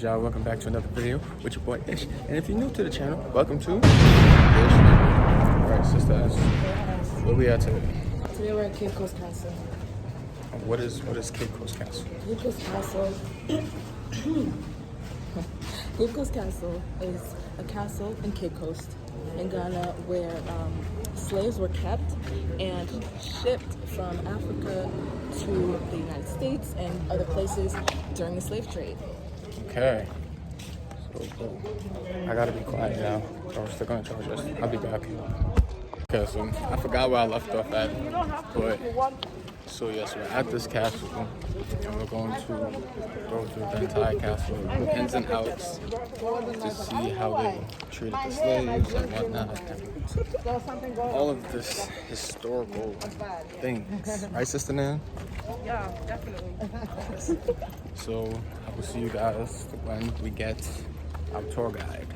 good, y'all? Welcome back to another video with your boy Ish. And if you're new to the channel, welcome to Ish. Alright, sisters, where we at today? Today we're at Cape Coast Castle. What is Cape Coast Castle? Cape Coast Castle. Cape Coast Castle is a castle in Cape Coast in Ghana where slaves were kept and shipped from Africa to the United States and other places during the slave trade. Okay. So, I gotta be quiet now, or they're gonna charge us. I'll be back. Okay, so I forgot where I left off at, but so yes, we're at this castle, and we're going to go through the entire castle, the ins and outs, to see how they treated the slaves and whatnot, and all of this historical things. Right, Sister Nan? Yeah, definitely. So I will see you guys when we get our tour guide.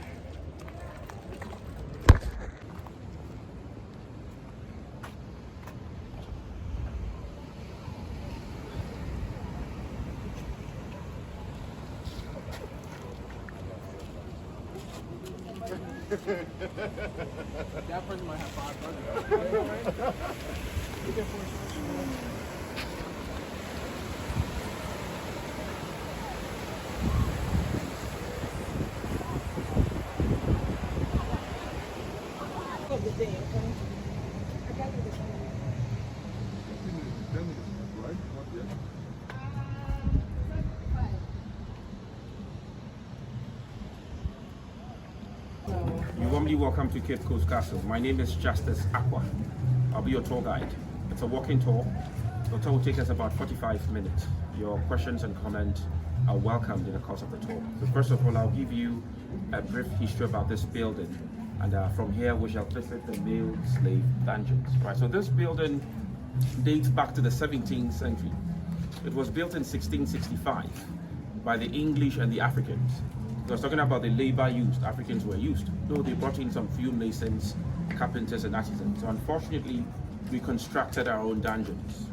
That person might have 500. You're warmly welcome to Cape Coast Castle. My name is Justice Aqua. I'll be your tour guide. It's a walking tour. The tour will take us about 45 minutes. Your questions and comments are welcomed in the course of the tour. So first of all, I'll give you a brief history about this building. And from here, we shall visit the male slave dungeons. Right. So this building dates back to the 17th century. It was built in 1665 by the English and the Africans. I was talking about the labor used, Africans were used, though they brought in some few masons, carpenters and artisans. So unfortunately, we constructed our own dungeons.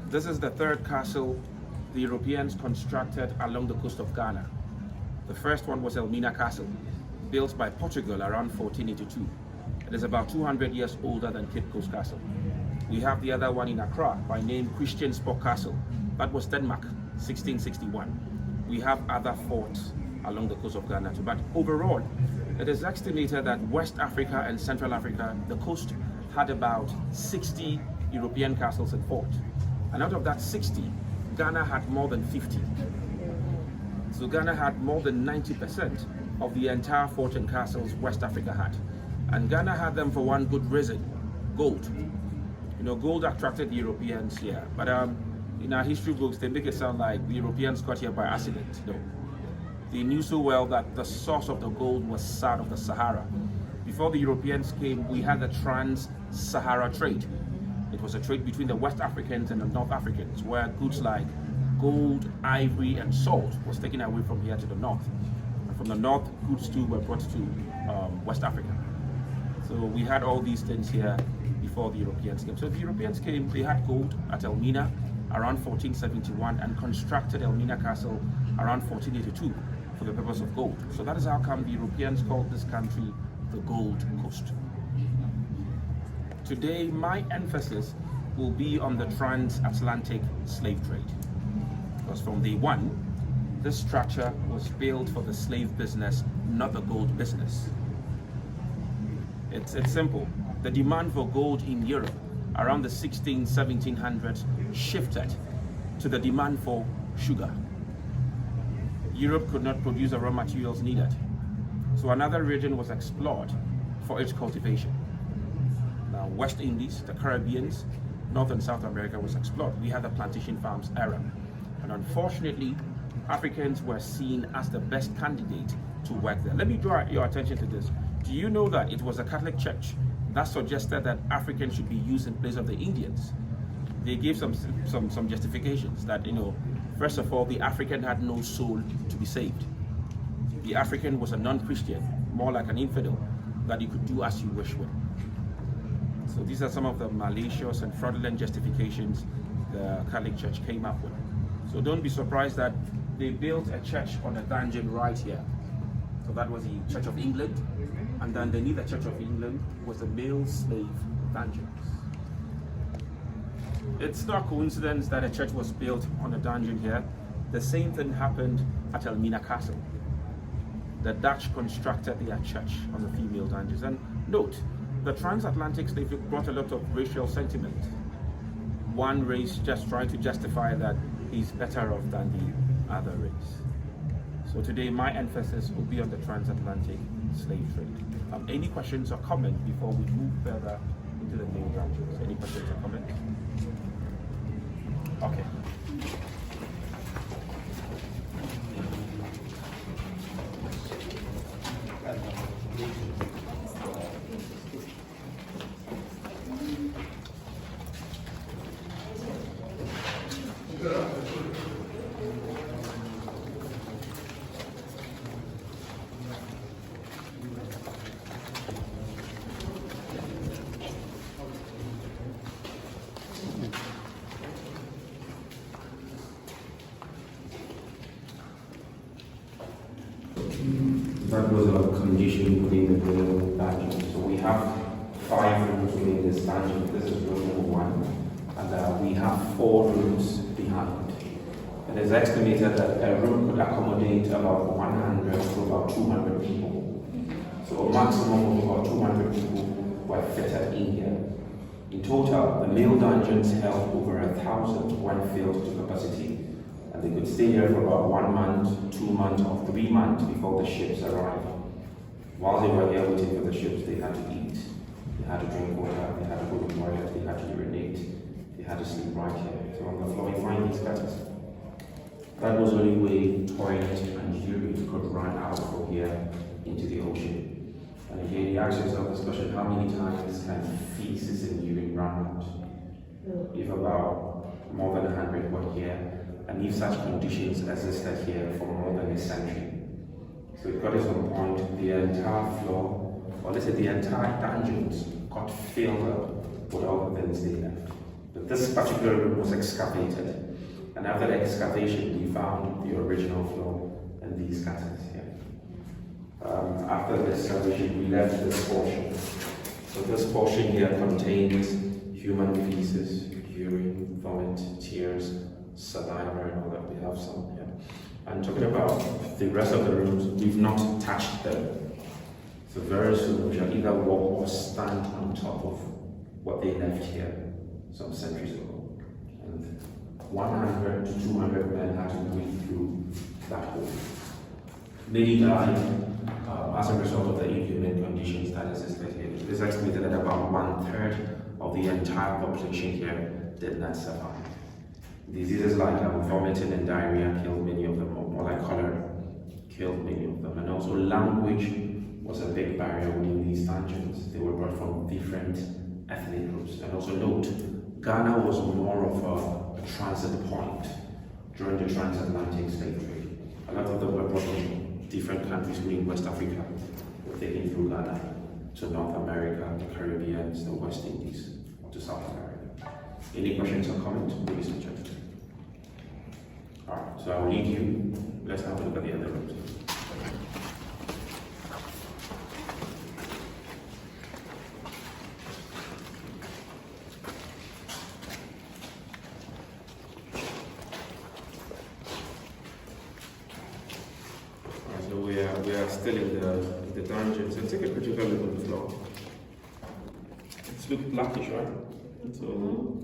This is the third castle the Europeans constructed along the coast of Ghana. The first one was Elmina Castle, built by Portugal around 1482. It is about 200 years older than Cape Coast Castle. We have the other one in Accra by name Christiansborg Castle. That was Denmark, 1661. We have other forts along the coast of Ghana too. But overall, it is estimated that West Africa and Central Africa, the coast, had about 60 European castles and forts. And out of that 60, Ghana had more than 50. So Ghana had more than 90% of the entire fort and castles West Africa had. And Ghana had them for one good reason: gold. You know, gold attracted the Europeans here. But in our history books, they make it sound like the Europeans got here by accident. No. They knew so well that the source of the gold was south of the Sahara. Before the Europeans came, we had the trans-Sahara trade. It was a trade between the West Africans and the North Africans, where goods like gold, ivory, and salt was taken away from here to the north. And from the north, goods too were brought to West Africa. So we had all these things here before the Europeans came. So the Europeans came, they had gold at Elmina around 1471 and constructed Elmina Castle around 1482. For the purpose of gold. So that is how come the Europeans called this country the Gold Coast. Today, my emphasis will be on the transatlantic slave trade. Because from day one, this structure was built for the slave business, not the gold business. It's simple. The demand for gold in Europe around the 1700s shifted to the demand for sugar. Europe could not produce the raw materials needed. So another region was explored for its cultivation. Now, West Indies, the Caribbeans, North and South America was explored. We had the plantation farms era. And unfortunately, Africans were seen as the best candidate to work there. Let me draw your attention to this. Do you know that it was the Catholic Church that suggested that Africans should be used in place of the Indians? They gave some justifications that, first of all, the African had no soul to be saved. The African was a non-Christian, more like an infidel, that you could do as you wish with. So these are some of the malicious and fraudulent justifications the Catholic Church came up with. So don't be surprised that they built a church on a dungeon right here. So that was the Church of England, and then beneath the Church of England was the male slave dungeons. It's not a coincidence that a church was built on a dungeon here. The same thing happened at Elmina Castle. The Dutch constructed their church on the female dungeons. And note, the transatlantic slavery brought a lot of racial sentiment. One race just trying to justify that he's better off than the other race. So today my emphasis will be on the transatlantic slave trade. Any questions or comments before we move further into the male dungeons? Any questions or comments? Okay. That was a condition within the male dungeon. So we have 5 rooms within this dungeon. This is room number 1. And we have 4 rooms behind. It is estimated that a room could accommodate about 100 to about 200 people. So a maximum of about 200 people were fitted in here. In total, the male dungeons held over 1,000 when filled to capacity. And they could stay here for about 1 month, 2 months, or 3 months before the ships arrived. While they were here waiting for the ships, they had to eat, they had to drink water, they had to go to the toilet, they had to urinate, they had to sleep right here. So on the floor, you find these gutters. That was the only way toilet and urine could run out from here into the ocean. And again, you ask yourself this question: how many times can feces and urine run out? If about more than 100 were here, and if such conditions existed here for more than a century. So it got to some point, the entire floor, or let's say the entire dungeons, got filled up with all the things they left. But this particular room was excavated, and after the excavation, we found the original floor and these gutters here. After the excavation, we left this portion. So this portion here contains human feces, urine, vomit, tears, saliva, and all that. We have some here. And talking about the rest of the rooms, we've not touched them. So very soon we shall either walk or stand on top of what they left here some centuries ago. And 100 to 200 men had to breathe through that hole. Many died as a result of the inhuman conditions that existed here. It is estimated that about 1/3 of the entire population here did not survive. Diseases like vomiting and diarrhea killed many of them, or like cholera killed many of them. And also language was a big barrier within these dungeons. They were brought from different ethnic groups. And also note, Ghana was more of a transit point during the transatlantic slave trade. A lot of them were brought from different countries within West Africa, were taken through Ghana to North America, the Caribbean, the West Indies, or to South America. Any questions or comments, ladies and gentlemen? Alright, so I'll lead you. Let's have a look at the other rooms. Alright, so we are still in the dungeon. So take a critical look at the floor. It's looked blackish, right? So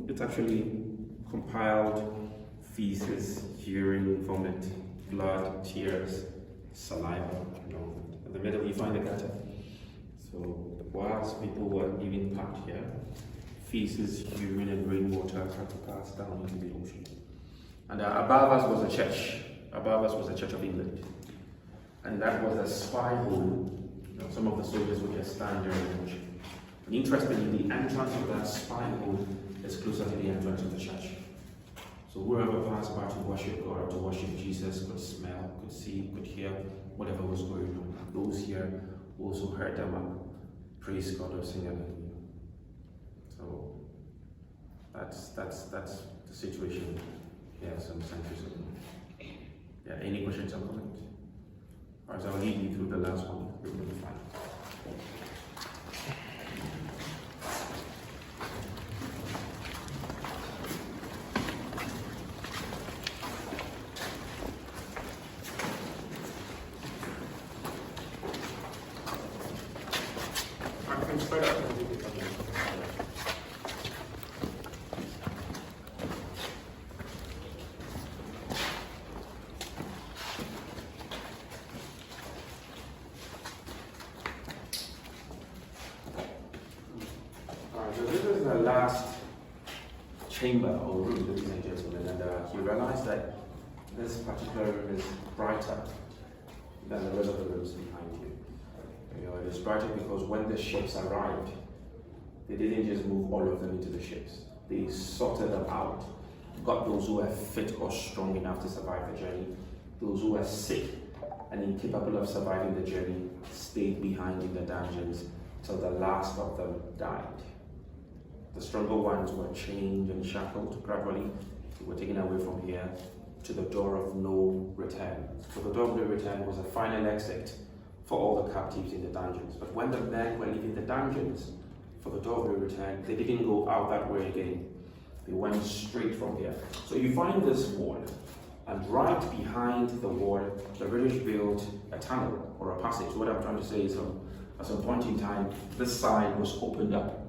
it's actually compiled feces, urine, vomit, blood, tears, saliva. In the middle you find the gutter. So whilst people were even packed here, feces, urine and rainwater had to pass down into the ocean. And above us was a church. Above us was the Church of England. And that was a spy hole. Some of the soldiers would just stand there and watch. And interestingly, the entrance of that spy hole is closer to the entrance of the church. So whoever passed by to worship God, to worship Jesus, could smell, could see, could hear whatever was going on. Those here also heard them praise God or sing hallelujah. So that's the situation here some centuries ago. Yeah, any questions or comments? All right, so I'll lead you through the last one. You'll be fine. So this is the last chamber or room, ladies and gentlemen, and you realize that this particular room is brighter than the rest of the rooms behind you. You know, it is brighter because when the ships arrived, they didn't just move all of them into the ships. They sorted them out, got those who were fit or strong enough to survive the journey, those who were sick and incapable of surviving the journey stayed behind in the dungeons till the last of them died. The stronger ones were chained and shackled gradually. They were taken away from here to the door of no return. So the door of no return was a final exit for all the captives in the dungeons. But when the men were leaving the dungeons for the door of no return, they didn't go out that way again. They went straight from here. So you find this wall, and right behind the wall, the British built a tunnel or a passage. What I'm trying to say is at some point in time, this side was opened up.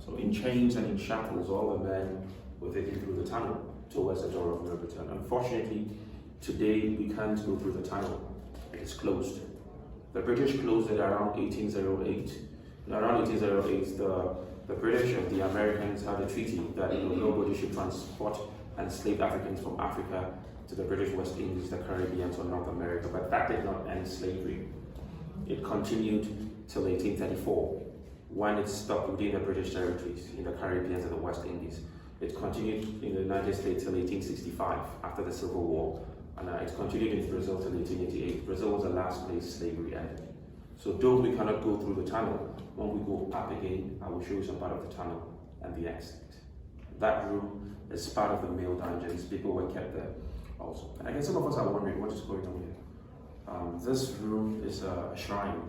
So in chains and in shackles, all the men were taken through the tunnel towards the door of no return. Unfortunately, today we can't go through the tunnel. It is closed. The British closed it around 1808. And around 1808, the British and the Americans had a treaty that nobody should transport enslaved Africans from Africa to the British West Indies, the Caribbean, or North America. But that did not end slavery. It continued till 1834. When it stopped within the British territories in the Caribbean and the West Indies. It continued in the United States till 1865 after the Civil War, and it continued in Brazil till 1888. Brazil was the last place slavery ended. So though we cannot go through the tunnel, when we go up again, I will show you some part of the tunnel and the exit. That room is part of the male dungeons. People were kept there also. And I guess some of us are wondering what is going on here. This room is a shrine.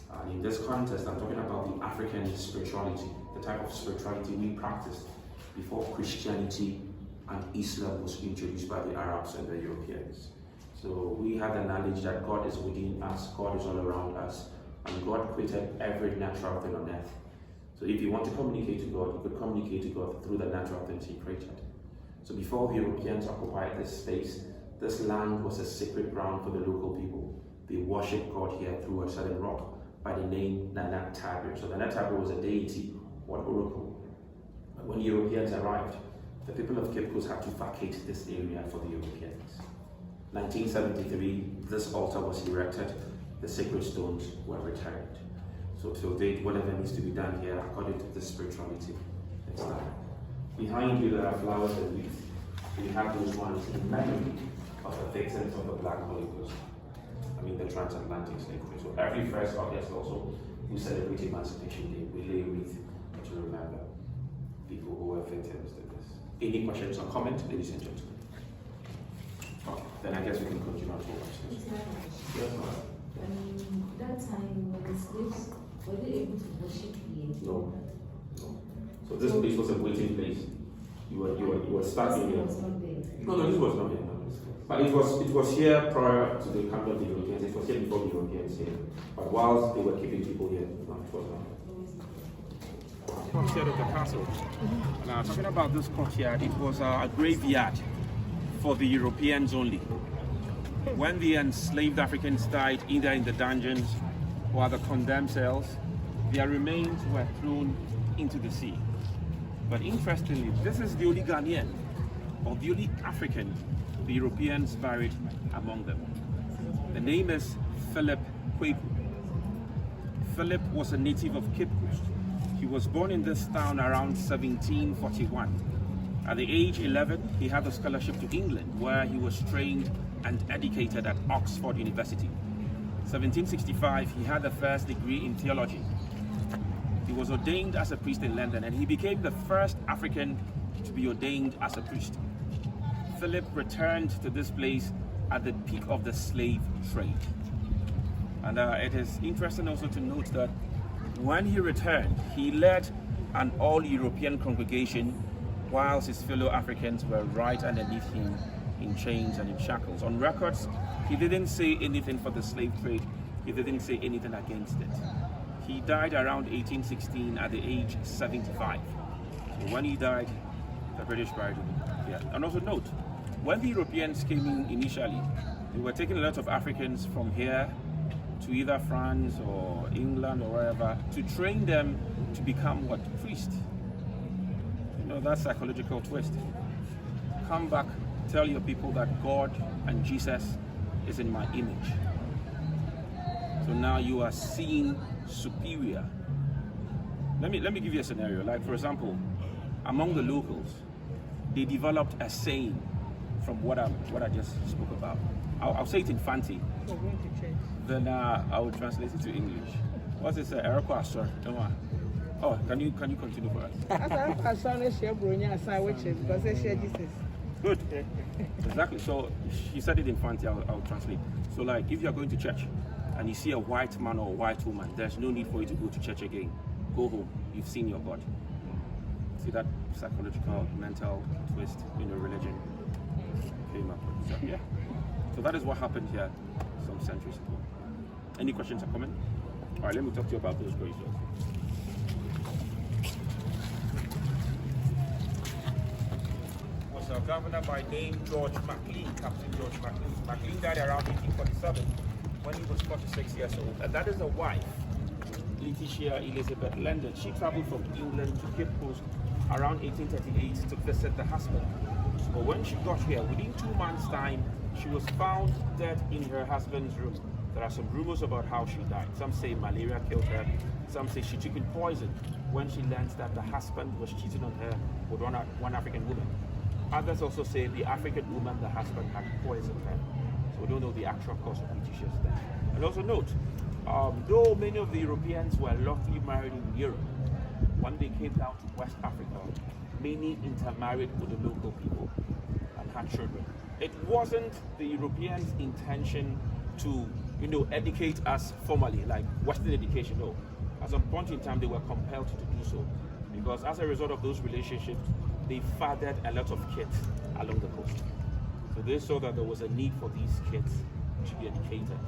And in this context, I'm talking about the African spirituality, the type of spirituality we practiced before Christianity and Islam was introduced by the Arabs and the Europeans. So we had the knowledge that God is within us, God is all around us, and God created every natural thing on earth. So if you want to communicate to God, you could communicate to God through the natural things He created. So before the Europeans occupied this space, this land was a sacred ground for the local people. They worshipped God here through a certain rock by the name Nana Tabir. So Nana Tabir was a deity or an oracle. When Europeans arrived, the people of Cape Coast had to vacate this area for the Europeans. 1973, this altar was erected, the sacred stones were returned. So till date, whatever needs to be done here, according to the spirituality, it's done. Behind you, there are flowers and wreaths. We have those ones in memory of the victims of the Black Holocaust. The transatlantic slavery. So every 1st August also, we celebrate Emancipation Day. We lay wreath to remember people who were victims of this. Any questions or comments, ladies and gentlemen? Okay, then I guess we can continue on to questions. Yes, ma'am. That time when the slaves were they able to worship here? No. So this place was a waiting place. You were starting here. No, this was not here. But it was here prior to the coming of the Europeans. It was here before the Europeans came. But whilst they were keeping people here, no, it was not. Courtyard of the castle. Now, talking about this courtyard, it was a graveyard for the Europeans only. When the enslaved Africans died, either in the dungeons or at the condemned cells, their remains were thrown into the sea. But interestingly, this is the only Ghanaian or the only African the Europeans buried among them. The name is Philip Quigley. Philip was a native of Cape Coast. He was born in this town around 1741. At the age 11, he had a scholarship to England, where he was trained and educated at Oxford University. 1765, he had the first degree in theology. He was ordained as a priest in London, and he became the first African to be ordained as a priest. Philip returned to this place at the peak of the slave trade. And it is interesting also to note that when he returned, he led an all-European congregation whilst his fellow Africans were right underneath him in chains and in shackles. On records, he didn't say anything for the slave trade. He didn't say anything against it. He died around 1816 at the age 75. So when he died, the British buried him. Yeah. And also note, when the Europeans came in initially, they were taking a lot of Africans from here to either France or England or wherever to train them to become what? Priests. You know, that psychological twist. Come back, tell your people that God and Jesus is in my image. So now you are seen superior. Let me give you a scenario. Like, for example, among the locals, they developed a saying from what I just spoke about. I'll say it in Fanti. Then I will translate it to English. What's it say? Oh, can you continue for us? Good. Exactly. So she said it in Fanti. I'll translate. So like, if you're going to church and you see a white man or a white woman, there's no need for you to go to church again. Go home. You've seen your God. See that psychological, mental twist in your religion came up with. So, yeah. So that is what happened here some centuries ago. Any questions or comments? All right, let me talk to you about those graces. Was a governor by name George MacLean, Captain George MacLean. MacLean died around 1847 when he was 46 years old. And that is a wife, Letitia Elizabeth London. She traveled from England to Cape Coast around 1838 to visit the husband. But when she got here, within 2 months' time, she was found dead in her husband's room. There are some rumors about how she died. Some say malaria killed her. Some say she took in poison when she learned that the husband was cheating on her with one African woman. Others also say the African woman, the husband, had poisoned her. So we don't know the actual cause of Letitia's death. And also note, though many of the Europeans were lawfully married in Europe, when they came down to West Africa, many intermarried with the local people and had children. It wasn't the Europeans' intention to, educate us formally, like Western education, no. At some point in time, they were compelled to do so. Because as a result of those relationships, they fathered a lot of kids along the coast. So they saw that there was a need for these kids to be educated.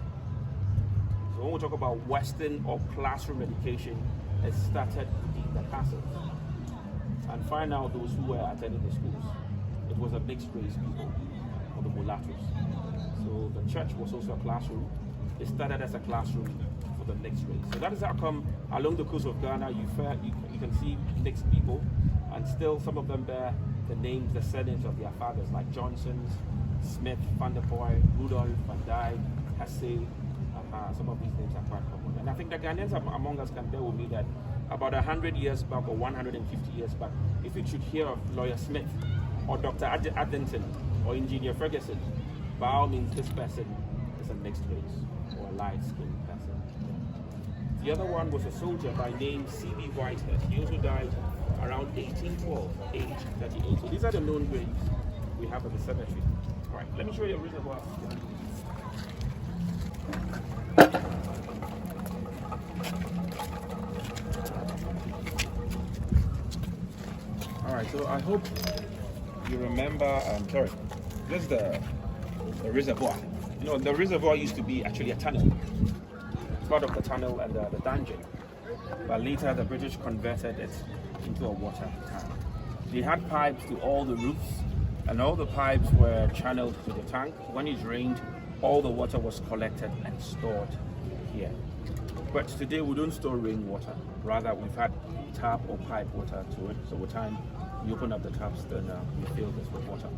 So when we talk about Western or classroom education, it started in the castles. And find out those who were attending the schools. It was a mixed race people, or the mulattoes. So the church was also a classroom. It started as a classroom for the mixed race. So that is how come along the coast of Ghana you can see mixed people, and still some of them bear the names, the surnames of their fathers, like Johnsons, Smith, Van der Poy, Rudolph, Van Dyke, Hesse. Some of these names are quite common. And I think the Ghanaians among us can bear with me that about 100 years back or 150 years back, if you should hear of Lawyer Smith or Dr. Addington or Engineer Ferguson, by all means this person is a mixed race or a light-skinned person. The other one was a soldier by name C.B. Whitehead. He also died around 1812, age 38. So these are the known graves we have at the cemetery. All right, let me show you a reservoir. Alright, so I hope you remember, this is the reservoir. The reservoir used to be actually a tunnel. Part of the tunnel and the dungeon. But later the British converted it into a water tank. They had pipes to all the roofs, and all the pipes were channeled to the tank. When it rained, all the water was collected and stored here. But today we don't store rainwater. Rather, we've had tap or pipe water to it. So with time, we open up the taps, then we fill this with water.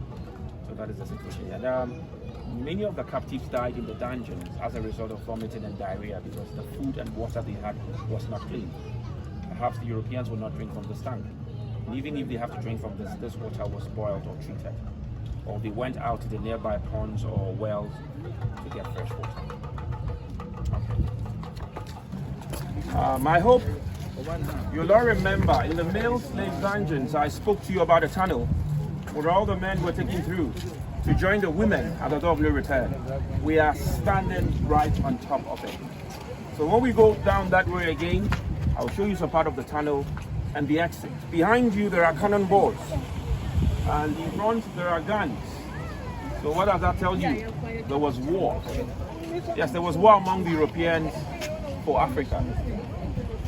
So that is the situation. And many of the captives died in the dungeons as a result of vomiting and diarrhea because the food and water they had was not clean. Perhaps the Europeans will not drink from this tank. And even if they have to drink from this water was boiled or treated. Or they went out to the nearby ponds or wells to get fresh water. Okay. I hope you'll all remember in the male slave dungeons I spoke to you about a tunnel where all the men were taken through. to join the women at the door of no return. We are standing right on top of it. So when we go down that way again, I'll show you some part of the tunnel and the exit. Behind you there are cannonballs, and in front there are guns. So what does that tell you? There was war. Yes, there was war among the Europeans for Africa.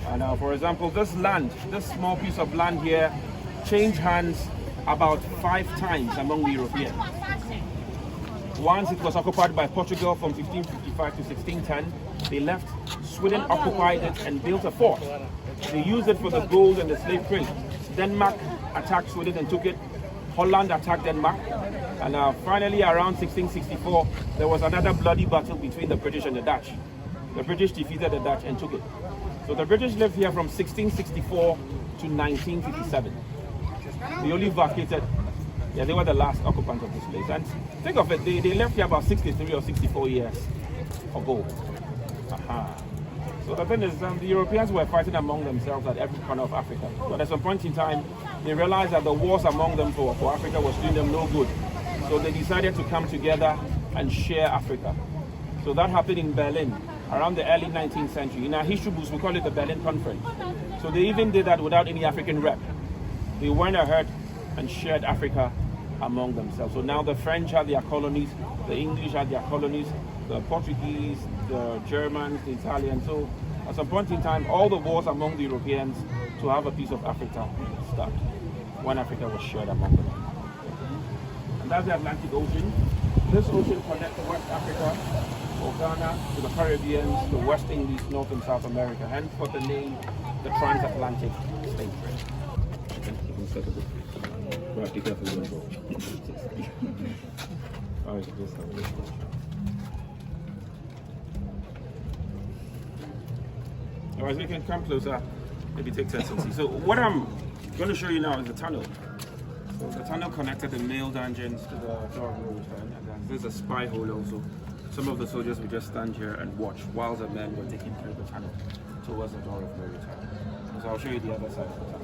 And for example, this land, this small piece of land here, changed hands about 5 times among the Europeans. Once it was occupied by Portugal from 1555 to 1610. They left, Sweden occupied it and built a fort. They used it for the gold and the slave trade. Denmark attacked Sweden and took it. Holland attacked Denmark. And finally, around 1664, there was another bloody battle between the British and the Dutch. The British defeated the Dutch and took it. So the British lived here from 1664 to 1957. They only vacated, they were the last occupant of this place. And think of it, they left here about 63 or 64 years ago. So the thing is, the Europeans were fighting among themselves at every corner of Africa. But at some point in time, they realized that the wars among them for Africa was doing them no good. So they decided to come together and share Africa. So that happened in Berlin around the early 19th century. In our history books, we call it the Berlin Conference. So they even did that without any African rep. They went ahead and shared Africa among themselves. So now the French had their colonies, the English had their colonies, the Portuguese, the Germans, the Italians. So at some point in time, all the wars among the Europeans to have a piece of Africa stopped when Africa was shared among them. And that's the Atlantic Ocean. This ocean connects West Africa, or Ghana, to the Caribbean, the West Indies, North and South America, hence for the name, the Transatlantic Slave Trade. Right, be careful. All right, just all right, we can come closer, maybe take 10 seconds. So what I'm going to show you now is the tunnel. So the tunnel connected the male dungeons to the door of no return, and then there's a spy hole also. Some of the soldiers would just stand here and watch while the men were taking through the tunnel towards the door of no return. So I'll show you the other side of the tunnel.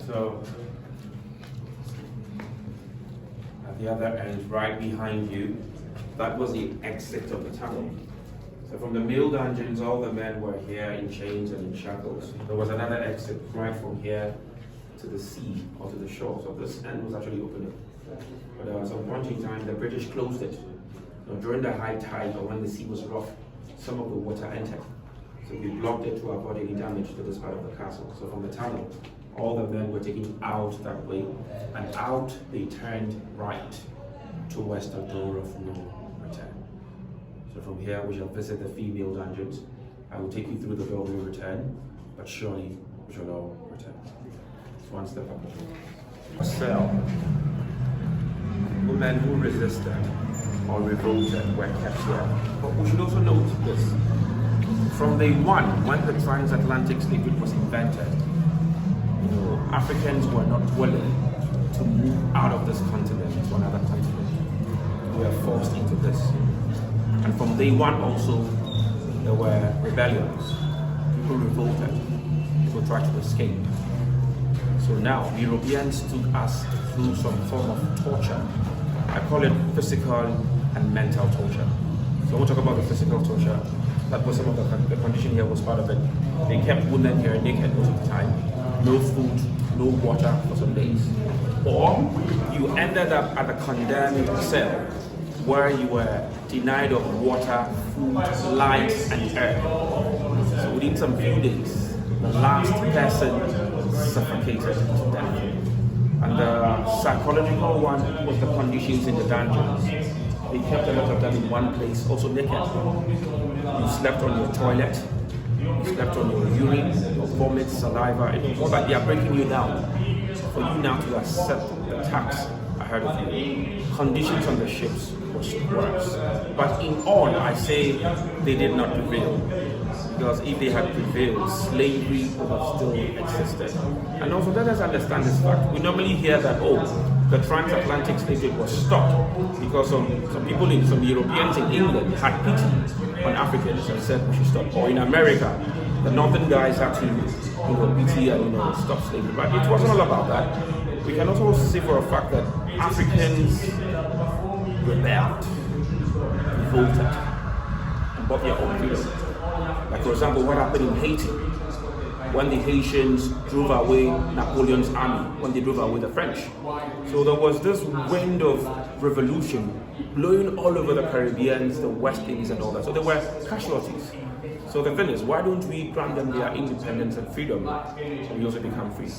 So at the other end, right behind you, that was the exit of the tunnel. So from the male dungeons, all the men were here in chains and in shackles. There was another exit right from here to the sea or to the shore. So this end was actually open. But at some point in time, the British closed it. So during the high tide or when the sea was rough, some of the water entered. So we blocked it to avoid any damage to this part of the castle. So from the tunnel, all the men were taken out that way, and out they turned right towards the door of no return. So from here we shall visit the female dungeons. I will take you through the door of no return, but surely we shall all return. One step up. A cell. Women who resisted or revolted were kept here. But we should also note this. From day one, when the transatlantic slave trade was invented, Africans were not willing to move out of this continent to another continent. We were forced into this. And from day one also, there were rebellions. People revolted. People tried to escape. So now, the Europeans took us through some form of torture. I call it physical and mental torture. So we'll talk about the physical torture. That was some of the condition here was part of it. They kept women here naked most of the time. No food, no water for some days. Or you ended up at a condemned cell where you were denied of water, food, light, and air. So within some few days, the last person suffocated to death. And the psychological one was the conditions in the dungeons. They kept a lot of them in one place, also naked. You slept on your toilet. You slept on your urine, your vomit, saliva. It was like they are breaking you down for you now to accept the tax ahead of you. Conditions on the ships was worse. But in all, I say they did not prevail. Because if they had prevailed, slavery would have still existed. And also let us understand this fact. We normally hear that, oh, the transatlantic slave trade was stopped because some people, some Europeans in England had pity on Africans and said we should stop. Or in America, the northern guys had to pity and stop slavery. But it wasn't all about that. We can also say for a fact that Africans rebelled, revolted, and bought their own freedom. Like for example, what happened in Haiti when the Haitians drove away Napoleon's army, when they drove away the French. So there was this wind of revolution blowing all over the Caribbean, the West Indies and all that. So there were casualties. So the thing is, why don't we grant them their independence and freedom and we also become free?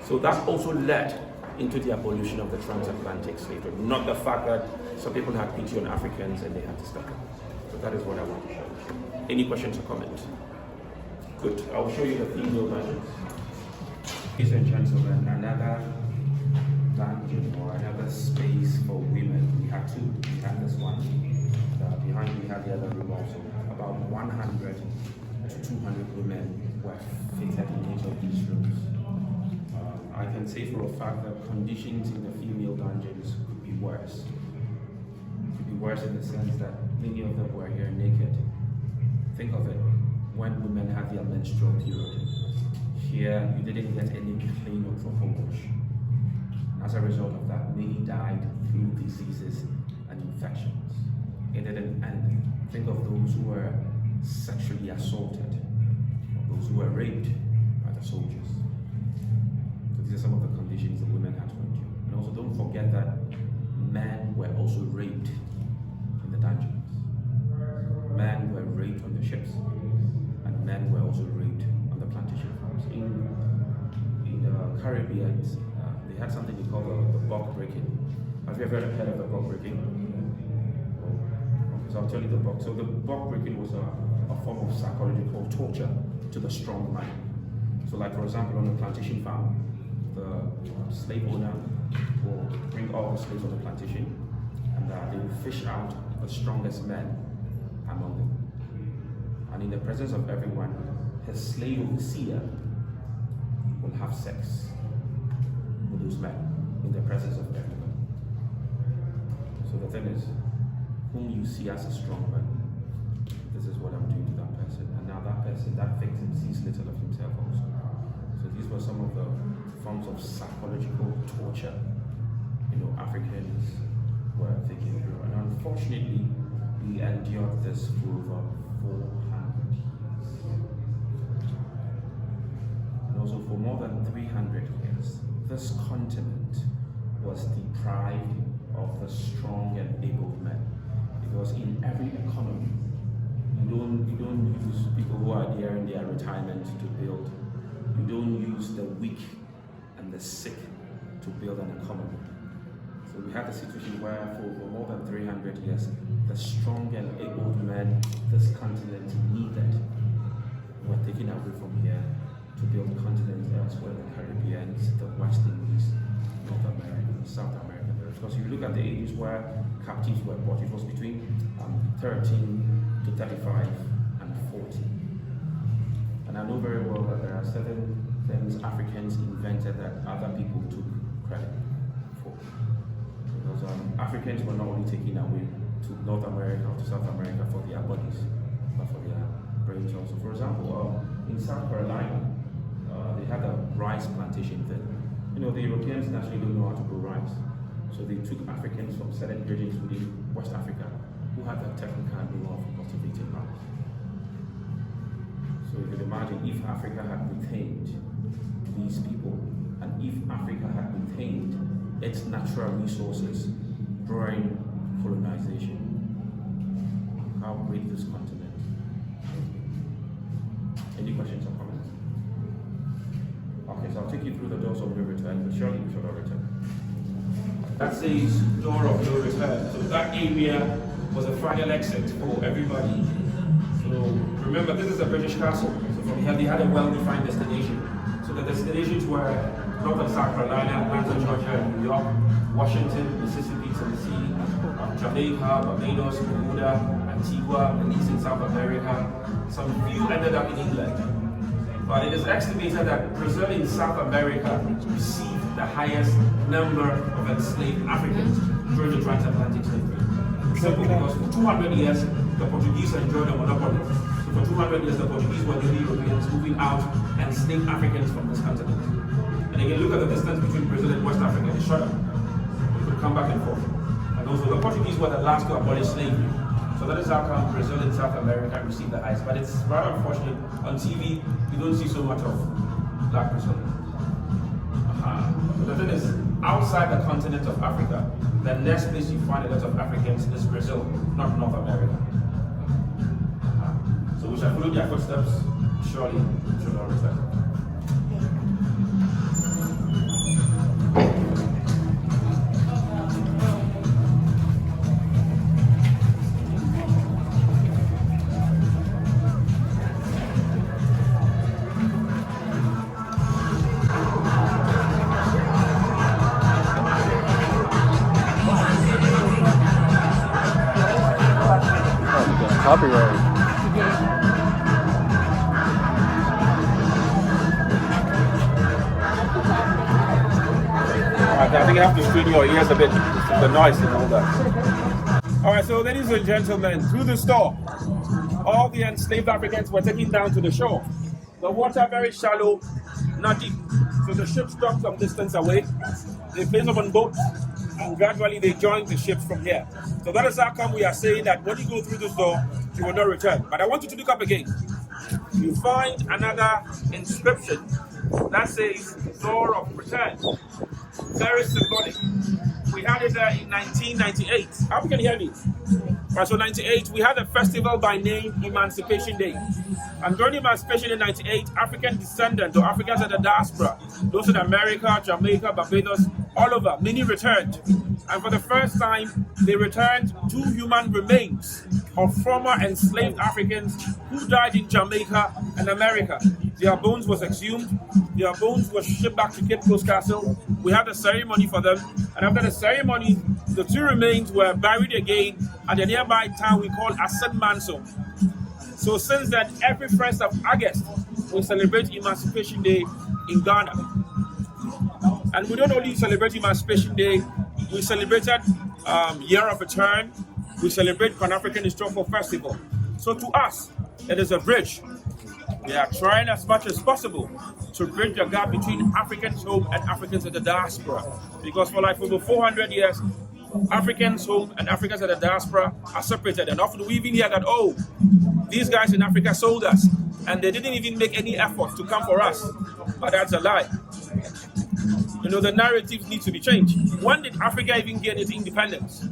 So that also led into the abolition of the transatlantic slave trade, not the fact that some people had pity on Africans and they had to stop it. So that is what I want to show you. Any questions or comments? Good. I'll show you the female dungeons. Ladies and gentlemen, another dungeon or another space for women. We had two. We had this one. Behind we had the other room also. About 100 to 200 women were fitted in each of these rooms. I can say for a fact that conditions in the female dungeons could be worse. Could be worse in the sense that many of them were here naked. Think of it, when women had their menstrual period, here you didn't get any clean or proper wash. As a result of that, many died through diseases and infections. It didn't end. Think of those who were sexually assaulted, or those who were raped by the soldiers. So these are some of the conditions the women had to endure. And also don't forget that men were also raped in the dungeons. Men were raped on the ships, and men were also raped on the plantation farms. In the Caribbean, they had something they call the buck breaking. Have you ever heard of the buck breaking? Okay, so I'll tell you the buck. So the buck breaking was a form of psychological torture to the strong man. So like for example on the plantation farm, the slave owner will bring all the slaves on the plantation and they will fish out the strongest men among them. And in the presence of everyone, his slave overseer will have sex with those men in the presence of everyone. So the thing is, whom you see as a strong man, this is what I'm doing to that person. And now that person, that victim, sees little of himself also. So these were some of the forms of psychological torture, Africans were taken through. And unfortunately, we endured this for over 400 years. And also for more than 300 years, this continent was deprived of the strong and able men. Because in every economy, you don't use people who are there in their retirement to build. You don't use the weak and the sick to build an economy. So we had a situation where for more than 300 years, the strong and able men this continent needed were taken away from here to build continents elsewhere, the Caribbean, the West Indies, North America, South America. Because if you look at the ages where captives were bought, it was between 13 to 35 and 40. And I know very well that there are certain things Africans invented that other people took credit for. Because Africans were not only taken away to North America or to South America for their bodies, but for their brains also. For example, in South Carolina, they had a rice plantation thing. The Europeans naturally don't know how to grow rice. So they took Africans from certain regions within West Africa who had the technical know-how for cultivating rice. So you could imagine if Africa had retained these people, and if Africa had retained its natural resources during colonization, how great this continent would be. Any questions or comments? Okay, so I'll take you through the doors of no return, but surely we shall not return. That says door of no return. So that area was a final exit for everybody. So remember, this is a British castle. So from here, they had a well-defined destination. So the destinations were North and South Carolina, Atlanta, Georgia, and New York. Washington, Mississippi, Tennessee, Jamaica, Barbados, Bermuda, Antigua, Belize in South America. Some few ended up in England. But it is estimated that Brazil in South America received the highest number of enslaved Africans during the transatlantic slave trade. Simple, because for 200 years, the Portuguese enjoyed a monopoly. So for 200 years, the Portuguese were the Europeans moving out enslaved Africans from this continent. And again, look at the distance between Brazil and West Africa. It's shorter. You could come back and forth. And also, the Portuguese were the last to abolish slavery. So that is how come Brazil and South America received the highest. But it's rather unfortunate. On TV, you don't see so much of black Brazil. But the thing is, outside the continent of Africa, the next place you find a lot of Africans is Brazil, not North America. So we shall follow their footsteps, surely should not return. Copyright. I think you have to strain your ears a bit, the noise and all that. Alright, so ladies and gentlemen, through the store, all the enslaved Africans were taken down to the shore. The water very shallow, not deep. So the ships docked some distance away. They placed them on boats, and gradually they joined the ships from here. So that is how come we are saying that when you go through this door, you will not return. But I want you to look up again. You find another inscription that says Door of Return. Very symbolic. We had it there in 1998. I hope you can hear me. Right, so 98, we had a festival by name Emancipation Day. And during Emancipation in 98, African descendants or Africans at the diaspora, those in America, Jamaica, Barbados, all over, many returned. And for the first time, they returned 2 human remains of former enslaved Africans who died in Jamaica and America. Their bones was exhumed. Their bones were shipped back to Cape Coast Castle. We had a ceremony for them. And after the ceremony, the 2 remains were buried again at the nearby town we call Asen Manso. So since then, every 1st of August, we celebrate Emancipation Day in Ghana. And we don't only celebrate Emancipation Day, we celebrated Year of Return, we celebrate Pan-African Historical Festival. So to us, it is a bridge. We are trying as much as possible to bridge the gap between Africans home and Africans in the diaspora. Because for like over 400 years, Africans home and Africans at the diaspora are separated. And often we even hear that, oh, these guys in Africa sold us, and they didn't even make any effort to come for us. But that's a lie. You know, the narratives need to be changed. When did Africa even gain its independence?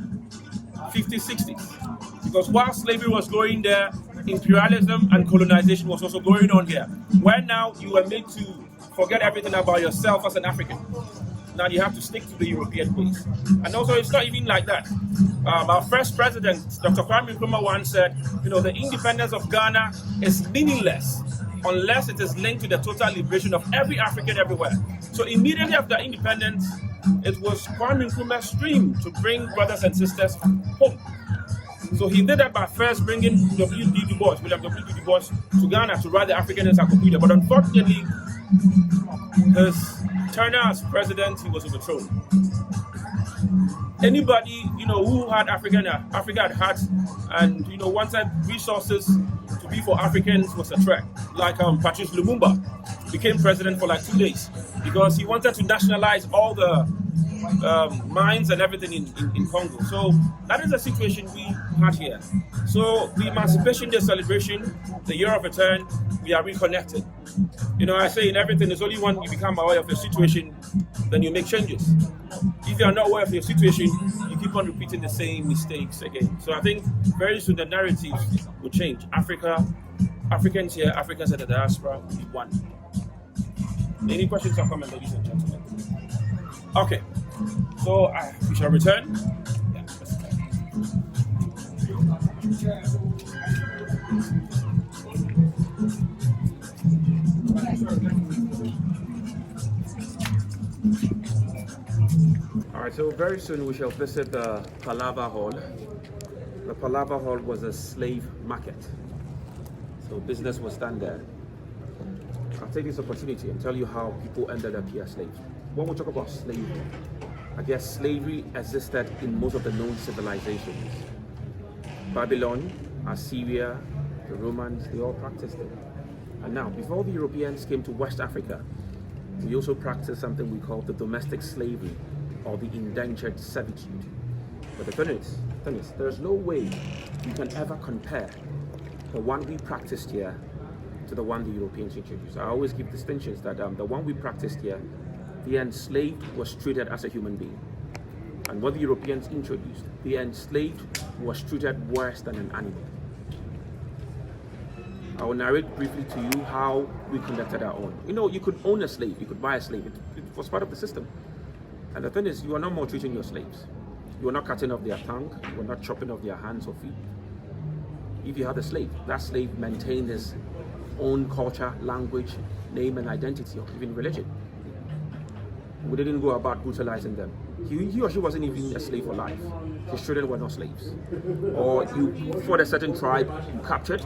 50s, 60s. Because while slavery was going there, imperialism and colonization was also going on here. Where now you were made to forget everything about yourself as an African. Now you have to stick to the European ways. And also it's not even like that. Our first president, Dr. Kwame Nkrumah, once said, you know, the independence of Ghana is meaningless unless it is linked to the total liberation of every African everywhere. So immediately after independence, it was Kwame Nkrumah's dream to bring brothers and sisters home. So he did that by first bringing William W. Du Bois to Ghana to write the African Encyclopedia. But unfortunately, his tenure as president, he was overthrown. Anybody, you know, who had Africa at heart and, you know, wanted resources to be for Africans was a threat. Like Patrice Lumumba became president for like 2 days because he wanted to nationalize all the mines and everything in Congo. So that is the situation we had here. So the Emancipation Day celebration, the Year of Return, we are reconnected. You know, I say in everything, there's only when you become aware of your situation, then you make changes. If you are not aware of your situation, you keep on repeating the same mistakes again. So I think very soon the narratives will change. Africans here, Africans at the diaspora will be one. Any questions or comments, ladies and gentlemen? Okay, so we shall return. Yeah, All right, so very soon we shall visit the Calaba Hall. The Palada Hall was a slave market, so business was done there. I'll take this opportunity and tell you how people ended up here as slaves. When we talk about slavery, I guess slavery existed in most of the known civilizations. Babylon, Assyria, the Romans, they all practiced it. And now, before the Europeans came to West Africa, we also practiced something we call the domestic slavery or the indentured servitude. But the thing is, there's no way you can ever compare the one we practiced here to the one the Europeans introduced. I always give distinctions that the one we practiced here, the enslaved was treated as a human being. And what the Europeans introduced, the enslaved was treated worse than an animal. I will narrate briefly to you how we conducted our own. You know, you could own a slave, you could buy a slave. It was part of the system. And the thing is, you are not maltreating your slaves. You are not cutting off their tongue. You are not chopping off their hands or feet. If you had a slave, that slave maintained his own culture, language, name and identity, or even religion. We didn't go about brutalizing them. He or she wasn't even a slave for life. His children were not slaves. Or you fought a certain tribe, you captured,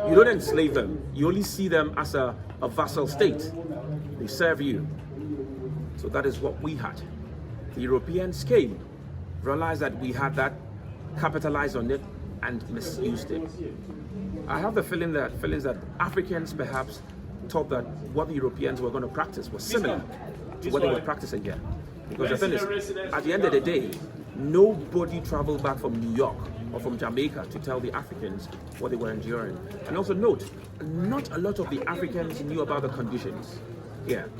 you don't enslave them. You only see them as a vassal state. They serve you. So that is what we had. The Europeans came, realized that we had that, capitalized on it, and misused it. I have the feelings that Africans perhaps thought that what the Europeans were going to practice was similar to what they were practicing here. Because the thing is, at the end of the day, nobody traveled back from New York or from Jamaica to tell the Africans what they were enduring. And also note, not a lot of the Africans knew about the conditions here.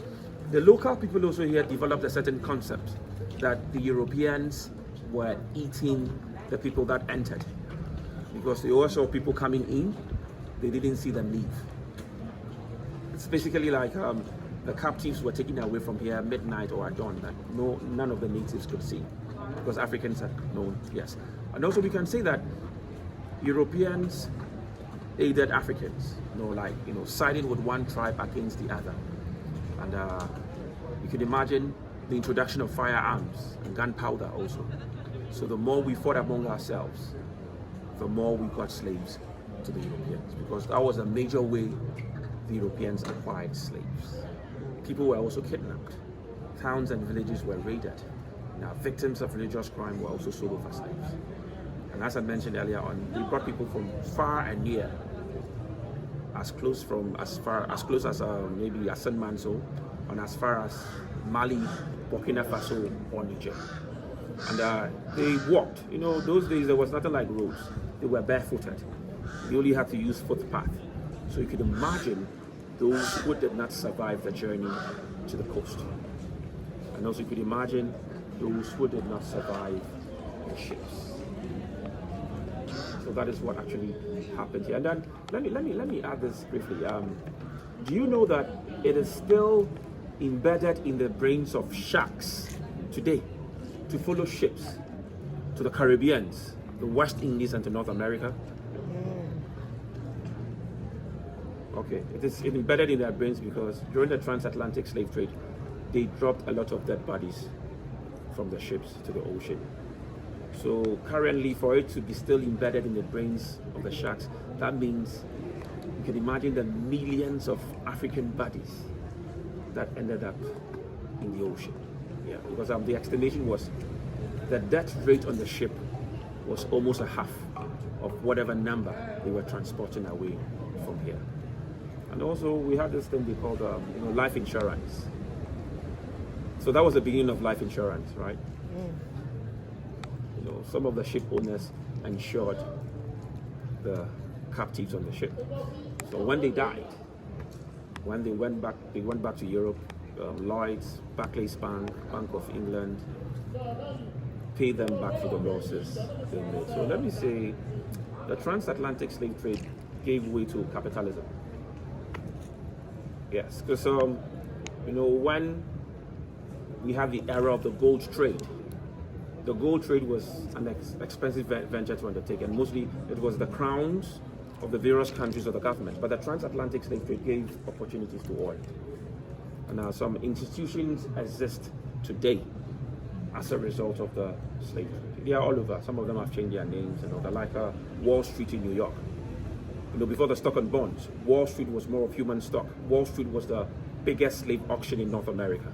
The local people also here developed a certain concept that the Europeans were eating the people that entered. Because they also saw people coming in, they didn't see them leave. It's basically like the captives were taken away from here midnight or at dawn that none of the natives could see, because Africans had known, yes. And also we can say that Europeans aided Africans, siding with one tribe against the other. And you can imagine the introduction of firearms and gunpowder also. So the more we fought among ourselves, the more we got slaves to the Europeans, because that was a major way the Europeans acquired slaves. People were also kidnapped. Towns and villages were raided. Now, victims of religious crime were also sold off as slaves. And as I mentioned earlier on, they brought people from far and near, as close as maybe Asan Manso, and as far as Mali, Burkina Faso, or Niger. And they walked. You know, those days there was nothing like roads. They were barefooted. They only had to use footpath. So you could imagine those who did not survive the journey to the coast. And also you could imagine those who did not survive the ships. So that is what actually happened here. And then let me add this briefly. Do you know that it is still embedded in the brains of sharks today to follow ships to the Caribbeans, the West Indies, and to North America? Okay, it is embedded in their brains because during the transatlantic slave trade, they dropped a lot of dead bodies from the ships to the ocean. So currently, for it to be still embedded in the brains of the sharks, that means you can imagine the millions of African bodies that ended up in the ocean. Yeah, because the estimation was the death rate on the ship was almost a half of whatever number they were transporting away from here. And also we had this thing they called life insurance. So that was the beginning of life insurance, right? You know, some of the ship owners insured the captives on the ship. So when they died, when they went back to Europe, Lloyd's, Barclays Bank, Bank of England paid them back for the losses they made. So let me say, the transatlantic slave trade gave way to capitalism. Yes, because when we had the era of the gold trade was an expensive venture to undertake, and mostly it was the crowns of the various countries of the government. But the transatlantic slave trade gave opportunities to all. And now some institutions exist today as a result of the slave trade. They are all over. Some of them have changed their names and all that, like Wall Street in New York. Before the stock and bonds, Wall Street was more of human stock. Wall Street was the biggest slave auction in North America.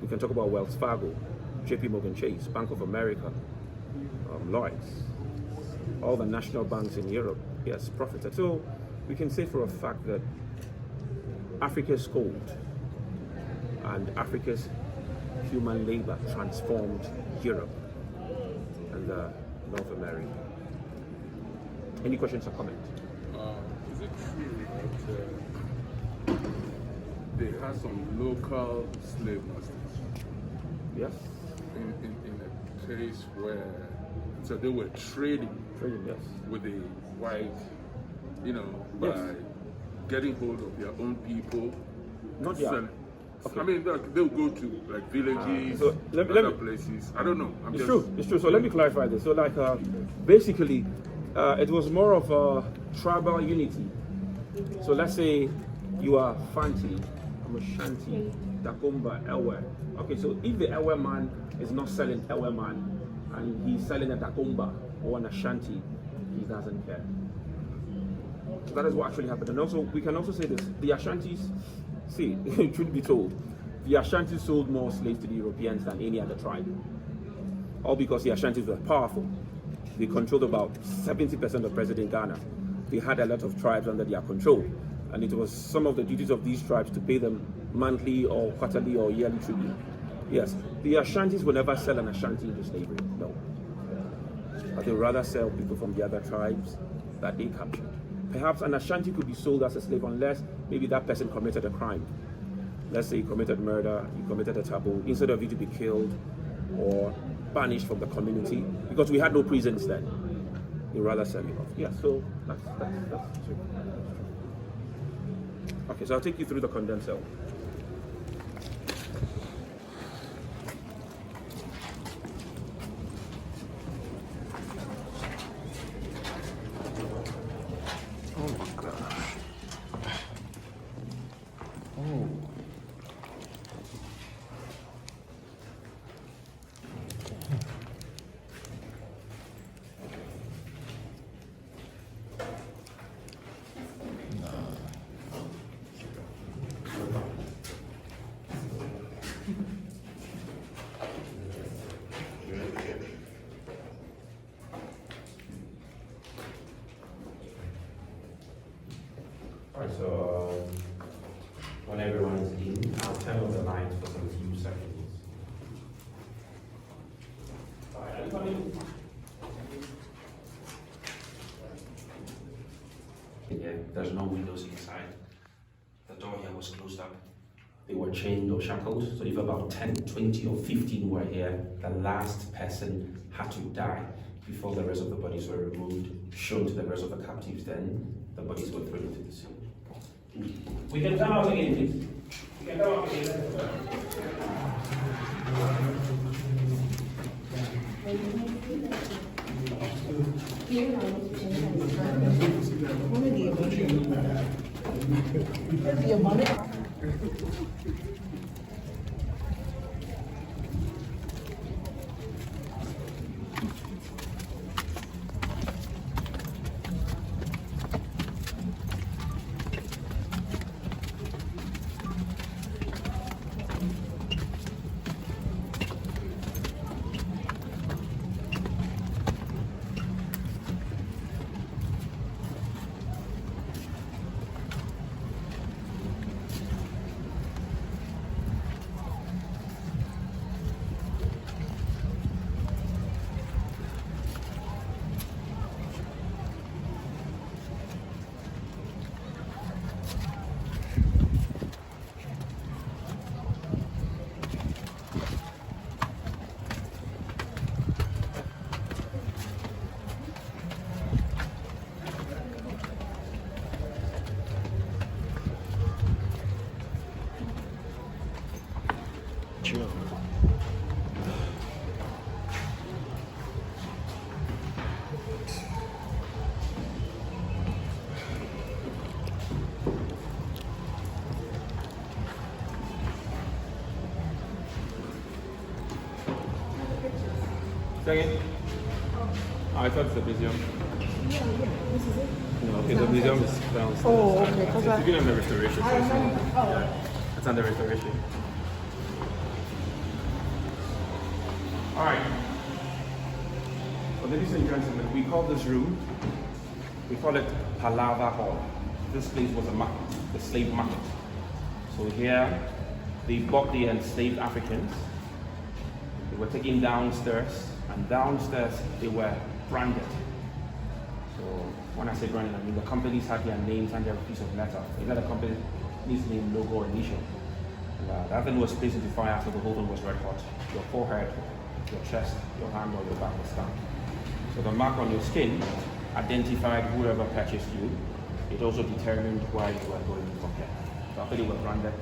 We can talk about Wells Fargo, JP Morgan Chase, Bank of America, Lloyds, all the national banks in Europe, yes, profited. So we can say for a fact that Africa's gold and Africa's human labor transformed Europe and North America. Any questions or comments? Is it true that they had some local slave masters? Yes. In a case where, so they were trading Yes. with the white, by Yes. getting hold of their own people. Not yet. sell- Okay. I mean, they'll go to like villages, so let other me- places. I don't know. It's true. So let me clarify this. So like basically, it was more of a tribal unity. So let's say you are Fanti, I'm Ashanti, Dakumba, Ewe. Okay, so if the Ewe man is not selling Ewe man and he's selling a Dakumba or an Ashanti, he doesn't care. So that is what actually happened. And also, we can also say this: the Ashantis, see, truth be told, the Ashantis sold more slaves to the Europeans than any other tribe. All because the Ashantis were powerful. They controlled about 70% of present-day Ghana. They had a lot of tribes under their control. And it was some of the duties of these tribes to pay them monthly or quarterly or yearly tribute. Yes, the Ashantis will never sell an Ashanti into slavery, no. But they would rather sell people from the other tribes that they captured. Perhaps an Ashanti could be sold as a slave unless maybe that person committed a crime. Let's say you committed murder, you committed a taboo, instead of you to be killed or banished from the community, because we had no prisons then. You'd rather sell you off. Yeah, so that's true. Okay, so I'll take you through the condensed cell. Oh my gosh. Oh. Alright, so when everyone is in, I'll turn on the lights for some few seconds. Alright, are you coming? Yeah, there's no windows inside. The door here was closed up. They were chained or shackled. So if about 10, 20 or 15 were here, the last person had to die before the rest of the bodies were removed, shown to the rest of the captives. Then the bodies were thrown into the sea. We can come out again, please. We can come out again. Second? Oh, I thought it's a museum. This is it. No, okay, the museum is downstairs. Oh, okay, 'cause It's been under restoration. I remember. Oh. Yeah, it's under restoration. All right. So, ladies and gentlemen, we call this room, we call it Palada Hall. This place was a market, the slave market. So here, they bought the enslaved Africans. They were taken downstairs, and downstairs they were branded. So when I say branded, I mean the companies had their names and their piece of metal. You know, the company's name, logo, or initial. And that thing was placed into fire after the whole thing was red hot. Your forehead, your chest, your hand, or your back was stamped. So the mark on your skin identified whoever purchased you. It also determined where you were going from here. So after they were branded,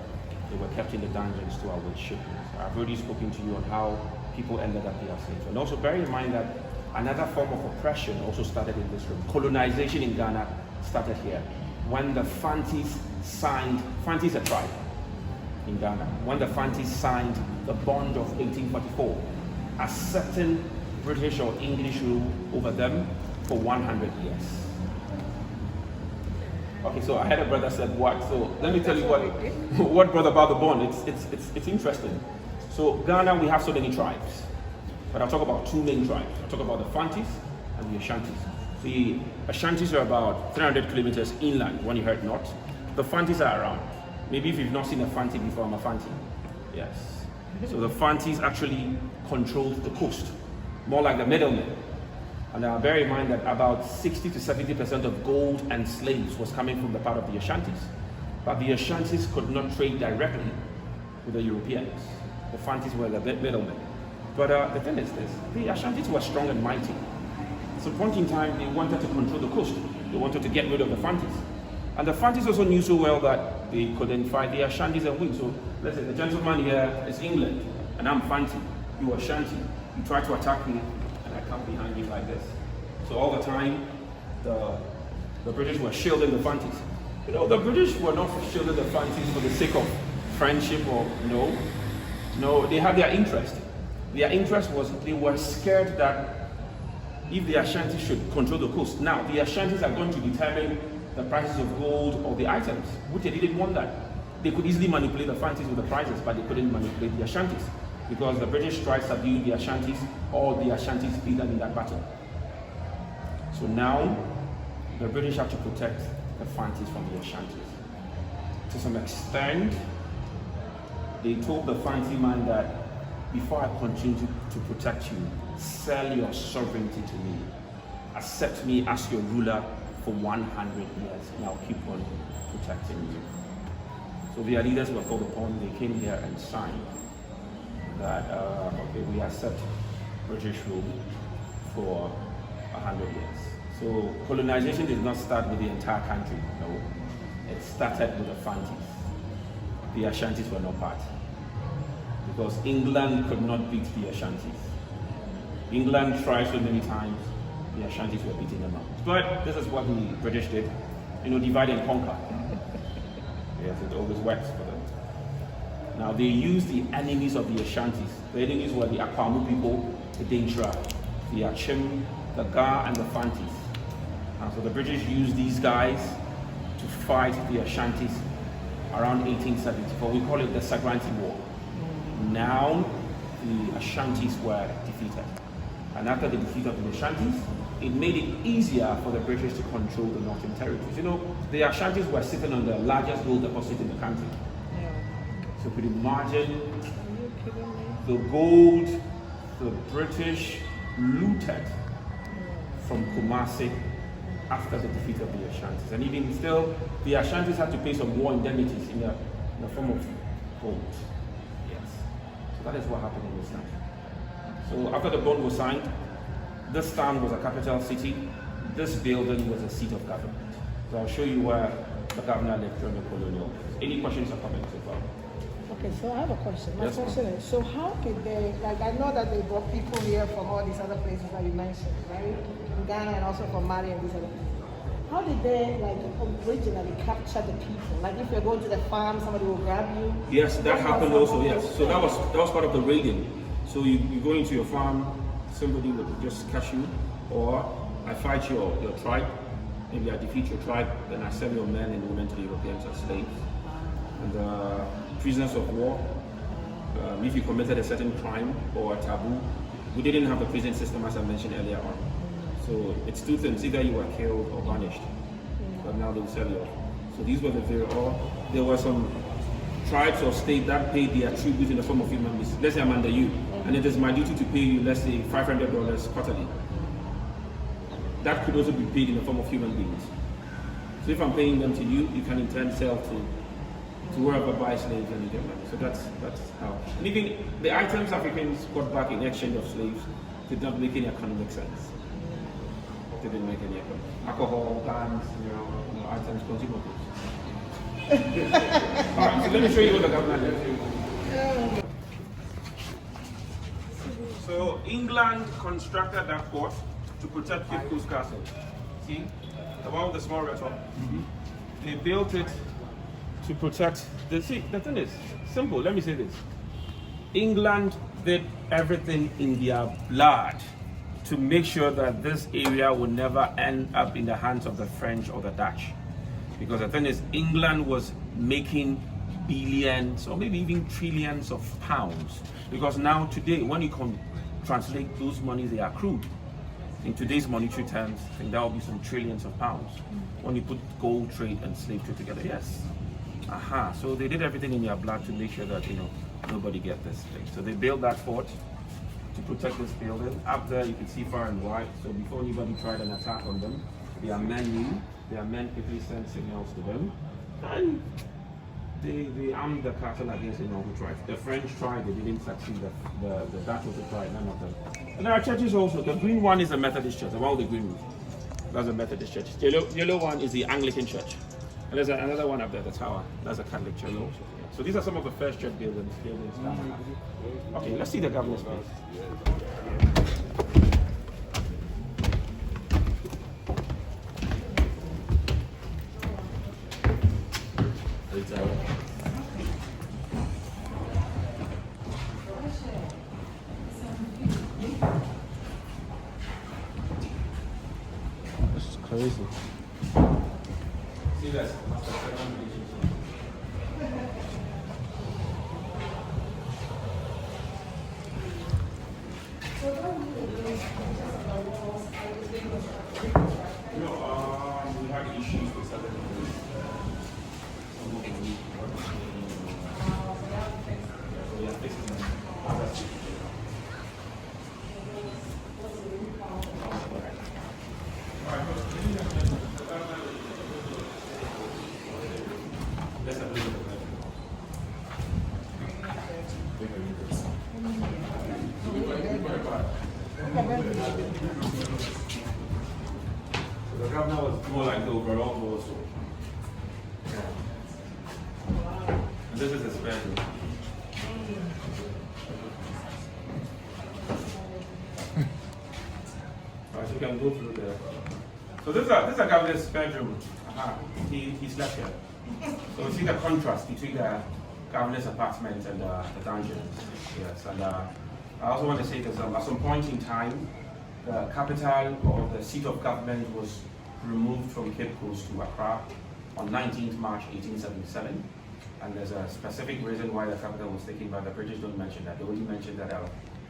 they were kept in the dungeons to await shipments. I've already spoken to you on how people ended up here as slaves. And also bear in mind that another form of oppression also started in this room. Colonization in Ghana started here. When the Fantis signed, Fantis a tribe in Ghana, when the Fantis signed the bond of 1844, accepting British or English rule over them for 100 years. Okay, so I had a brother said what? So let me tell you what brought about the bond. It's interesting. So Ghana, we have so many tribes, but I'll talk about two main tribes. I'll talk about the Fantis and the Ashantis. The Ashantis are about 300 kilometers inland when you head north. The Fantis are around. Maybe if you've not seen a Fanti before, I'm a Fanti. Yes. So the Fantis actually controlled the coast, more like the middlemen. And bear in mind that about 60 to 70% of gold and slaves was coming from the part of the Ashantis. But the Ashantis could not trade directly with the Europeans. The Fantis were the middlemen. But the thing is this, the Ashantis were strong and mighty. So at one point in time, they wanted to control the coast. They wanted to get rid of the Fantis. And the Fantis also knew so well that they couldn't fight the Ashantis and win. So let's say the gentleman here is England, and I'm Fanti, you Ashanti. You try to attack me, and I come behind you like this. So all the time, the British were shielding the Fantis. You know, the British were not shielding the Fantis for the sake of friendship or no, they had their interest. Their interest was they were scared that if the Ashantis should control the coast, now the Ashantis are going to determine the prices of gold or the items, which they didn't want that. They could easily manipulate the Fantis with the prices, but they couldn't manipulate the Ashantis because the British tried to subdue the Ashantis, or the Ashantis beat them in that battle. So now the British have to protect the Fantis from the Ashantis. To some extent, they told the Fanti man that before I continue to protect you, sell your sovereignty to me. Accept me as your ruler for 100 years, and I'll keep on protecting you. So their leaders were called upon. They came here and signed that, okay, we accept British rule for 100 years. So colonization did not start with the entire country, no. It started with the Fantis. The Ashantis were not part, because England could not beat the Ashantis. England tried so many times, the Ashantis were beating them up. But this is what the British did, divide and conquer. Yes, it always works for them. Now they used the enemies of the Ashantis. The enemies were the Akwamu people, the Dintra, the Achim, the Ga, and the Fantis. And so the British used these guys to fight the Ashantis around 1874. We call it the Sagranti War. Now the Ashantis were defeated. And after the defeat of the Ashantis, it made it easier for the British to control the northern territories. The Ashantis were sitting on the largest gold deposit in the country. Yeah. So could you imagine the gold the British looted from Kumasi after the defeat of the Ashantis. And even still, the Ashantis had to pay some war indemnities in the form of gold. Yes. So that is what happened in this country. So after the bond was signed, this town was a capital city. This building was a seat of government. So I'll show you where the governor lived during the colonial days. Any questions or comments so far? Okay, so I have a question. My Yes, question is, so how did they, I know that they brought people here from all these other places that you mentioned, right? In Ghana and also from Mali and these other places. How did they, originally capture the people? Like, if you're going to the farm, somebody will grab you? Yes, that happened also, yes. So that was part of the raiding. So you go into your farm, somebody would just catch you, or I fight your tribe, maybe I defeat your tribe, then I sell your men and women to the Europeans as slaves. And prisoners of war, if you committed a certain crime or a taboo, we didn't have the prison system as I mentioned earlier on. So it's two things, either you were killed or banished, but now they'll sell you off. So these were the very, or there were some tribes or states that paid their tribute in the form of human beings. Let's say I'm under you, and it is my duty to pay you, let's say $500 quarterly. That could also be paid in the form of human beings. So if I'm paying them to you, you can in turn sell to whoever buys slaves and you get money. So that's how. And even the items Africans got back in exchange of slaves did not make any economic sense. They didn't make any economic. Alcohol, guns, items, consumables. Alright, so let me show you what the government did. So England constructed that fort to protect Cape Coast Castle. See? The one with the small red top. They built it to protect the thing is simple. Let me say this. England did everything in their blood to make sure that this area would never end up in the hands of the French or the Dutch. Because the thing is, England was making billions or maybe even trillions of pounds. Because now today, when you can translate those monies they accrued in today's monetary terms, I think that will be some trillions of pounds. When you put gold trade and slave trade together, yes. So they did everything in their blood to make sure that nobody get this thing. So they built that fort to protect this building. Up there you can see far and wide. So before anybody tried an attack on them, their men knew. Their men quickly sent signals to them, and they armed the castle against who tried. The French tried, they didn't succeed. The Dutch also tried, none of them. And there are churches also. The green one is a Methodist church, the one with the green roof. That's a Methodist church. The yellow one is the Anglican church. And there's another one up there, the tower. That's a Catholic church also. So these are some of the first church buildings. Okay, let's see the governor's place. This is crazy. See that? We had issues with certain things. We are fixing them. Let's have a look at that. So the governor was more like the overall boss. And this is his bedroom. Alright, so you can go through there. So this is a governor's bedroom. He slept here. So you see the contrast between the governor's apartment and the dungeon. Yes, and I also want to say that at some point in time, the capital or the seat of government was removed from Cape Coast to Accra on 19th March 1877. And there's a specific reason why the capital was taken, but the British don't mention that. They only mention that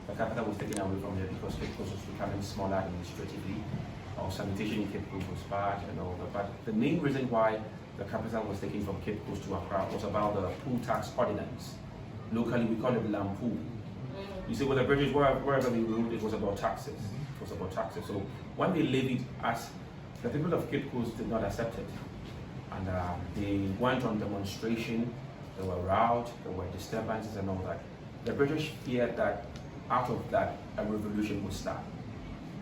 the capital was taken away from here because Cape Coast was becoming smaller administratively. Or sanitation in Cape Coast was bad and all that. But the main reason why the capital was taken from Cape Coast to Accra was about the pool tax ordinance. Locally, we call it Lampu. You see, with the British, wherever they ruled, it was about taxes. It was about taxes. So when they levied us, the people of Cape Coast did not accept it. And they went on demonstration, there were riots, there were disturbances and all that. The British feared that out of that, a revolution would start.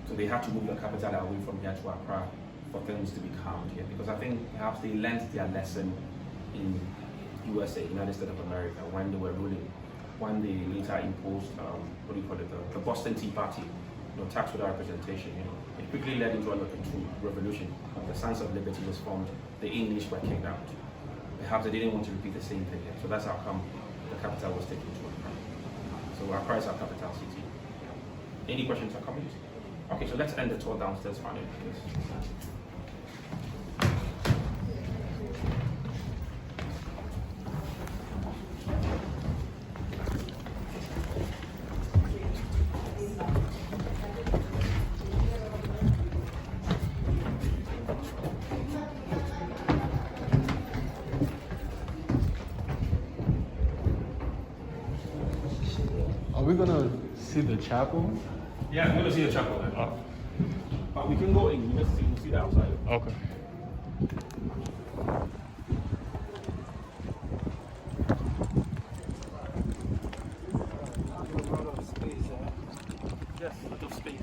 So they had to move the capital away from here to Accra for things to be calmed here. Because I think perhaps they learned their lesson in USA, United States of America, when they were ruling, when they later imposed, the Boston Tea Party, tax without representation. It quickly led into a revolution. The Sons of Liberty was formed. The English were kicked out. Perhaps they didn't want to repeat the same thing here. So that's how come the capital was taken to Accra. So Accra is our capital city. Any questions or comments? Okay, so let's end the tour downstairs finally. Are we gonna see the chapel? Yeah, we're gonna see the chapel then. Oh. But we can go in, we'll see the outside. Okay. Yes, a lot of space.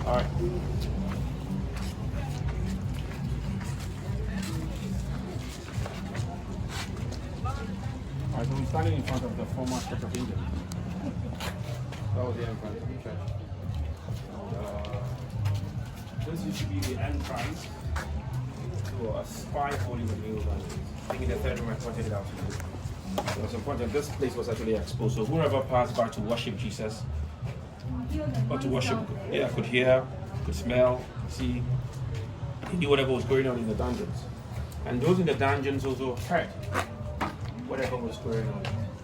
All right. Alright, so we're standing in front of the former Church of England. That was the entrance of the church. This used to be the entrance to a spy holy with England. I think in the third room I pointed it out to you. It was important. This place was actually exposed, so whoever passed by to worship Jesus, or to worship, could hear, could smell, see, he knew whatever was going on in the dungeons. And those in the dungeons also heard whatever was going on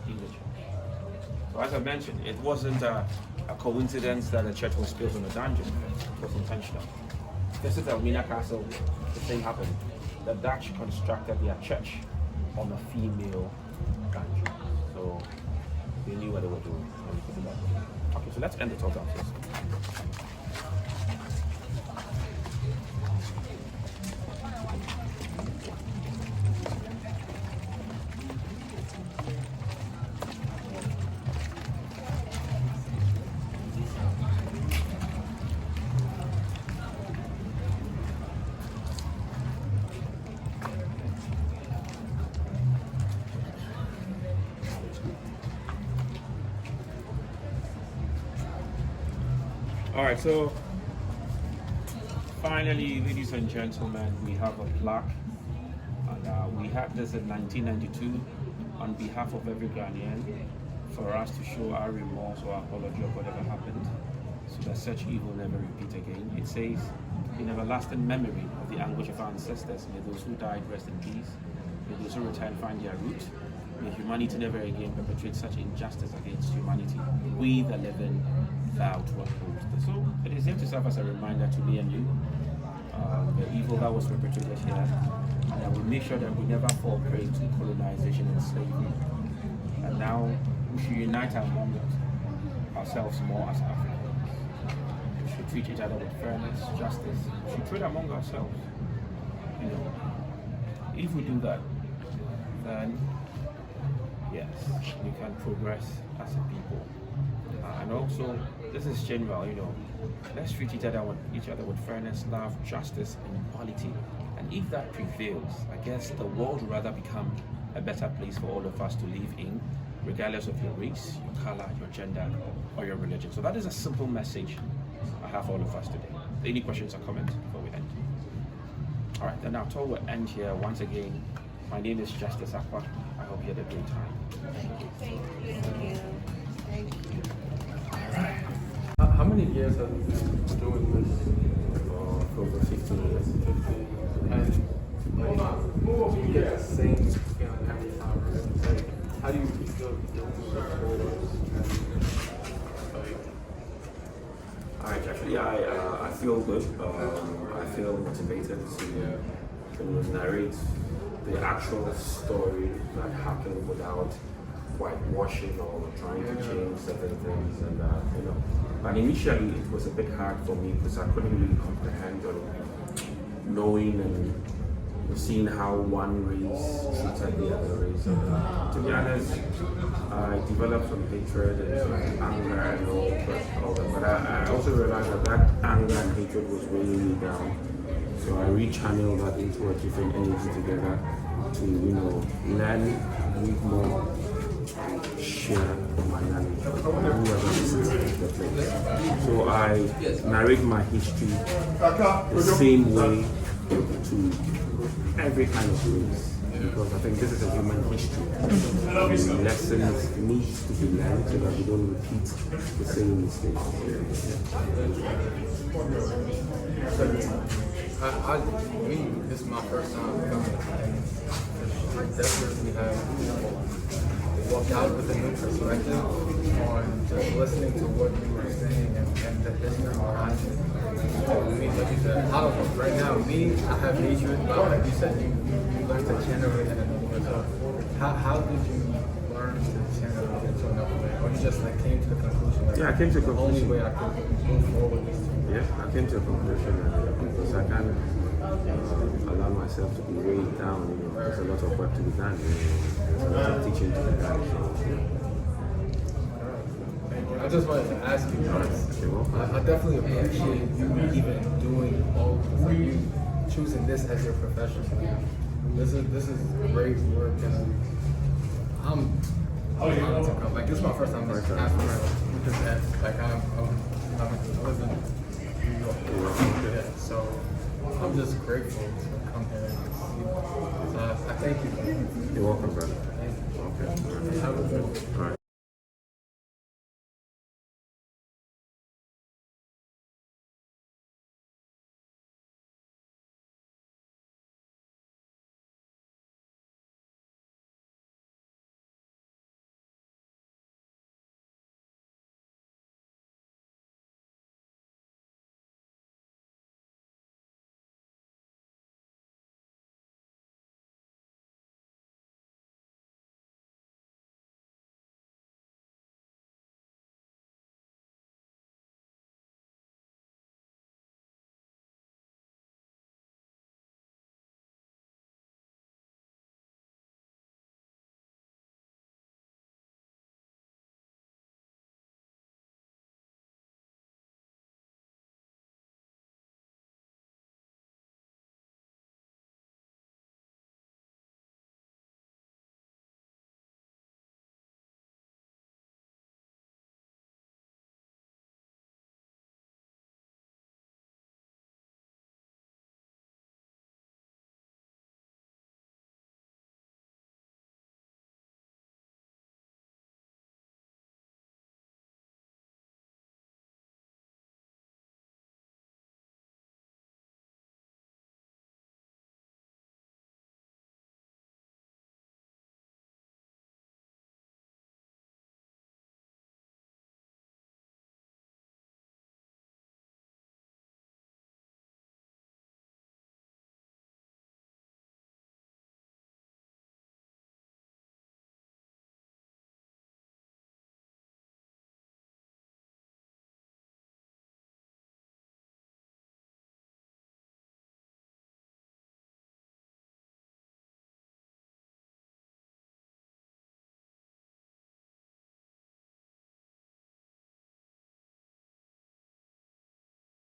in the church. So as I mentioned, it wasn't a coincidence that the church was built on a dungeon. It was intentional. This is Elmina Castle. The same happened. The Dutch constructed their church on a female dungeon. So they knew what they were doing. Okay, so let's end the talk downstairs. All right, so finally, ladies and gentlemen, we have a plaque, and we had this in 1992 on behalf of every Ghanaian for us to show our remorse or apology of whatever happened, so that such evil never repeat again. It says, in everlasting memory of the anguish of our ancestors, may those who died rest in peace, may those who return find their root, may humanity never again perpetrate such injustice against humanity. We, the living, vow to uphold. So it is here to serve as a reminder to me and you, the evil that was perpetrated here, and that we make sure that we never fall prey to colonization and slavery. And now we should unite among ourselves more as Africans. We should treat each other with fairness, justice. We should trade among ourselves. You know, if we do that, then yes, we can progress as a people. And also, this is general, you know, let's treat each other with fairness, love, justice, and equality. And if that prevails, I guess the world will rather become a better place for all of us to live in, regardless of your race, your color, your gender, or your religion. So that is a simple message I have for all of us today. Any questions or comments before we end? All right, then our tour will end here. Once again, my name is Justice Aqua. I hope you had a great time. Thank you. Thank you. How many years have you been doing this? For over 15 years. And like, you get the same feeling every time. Like, how do you feel doing this? Alright, actually I feel good. I feel motivated to narrate the actual story that happened without whitewashing or trying to change certain things, and you know. And initially it was a bit hard for me because I couldn't really comprehend or knowing and seeing how one race treats the other race. To be honest, I developed some hatred and some anger and all that. But I also realized that anger and hatred was weighing me down. So I rechanneled that into a different energy together to, learn, read more, share my knowledge with whoever listens to the place. So I narrate my history the same way to every kind of race, because I think this is a human history. Lessons need to be learned so that we don't repeat the same mistakes. This is my first time coming, and I definitely have walked out with a new perspective on just listening to what you were saying and the history behind it. Like you said, I don't know, right now, I have hatred, but like you said, you learned to channel it in another way. So how did you learn to channel it into another way? Or you just came to the conclusion that I came to the conclusion. The only way I could move forward is to... Yeah, I came to a conclusion because I can't allow myself to be weighed down. There's a lot of work to be done. There's a lot of teaching to be done. I just wanted to ask you, I definitely appreciate you even doing all this, you choosing this as your profession. This is great work, and I'm honored to come. This is my first time asking I live in New York, so I'm just grateful to come here and see you. So I thank you. You're welcome, brother. Thank you. Okay. Have a good one. All right.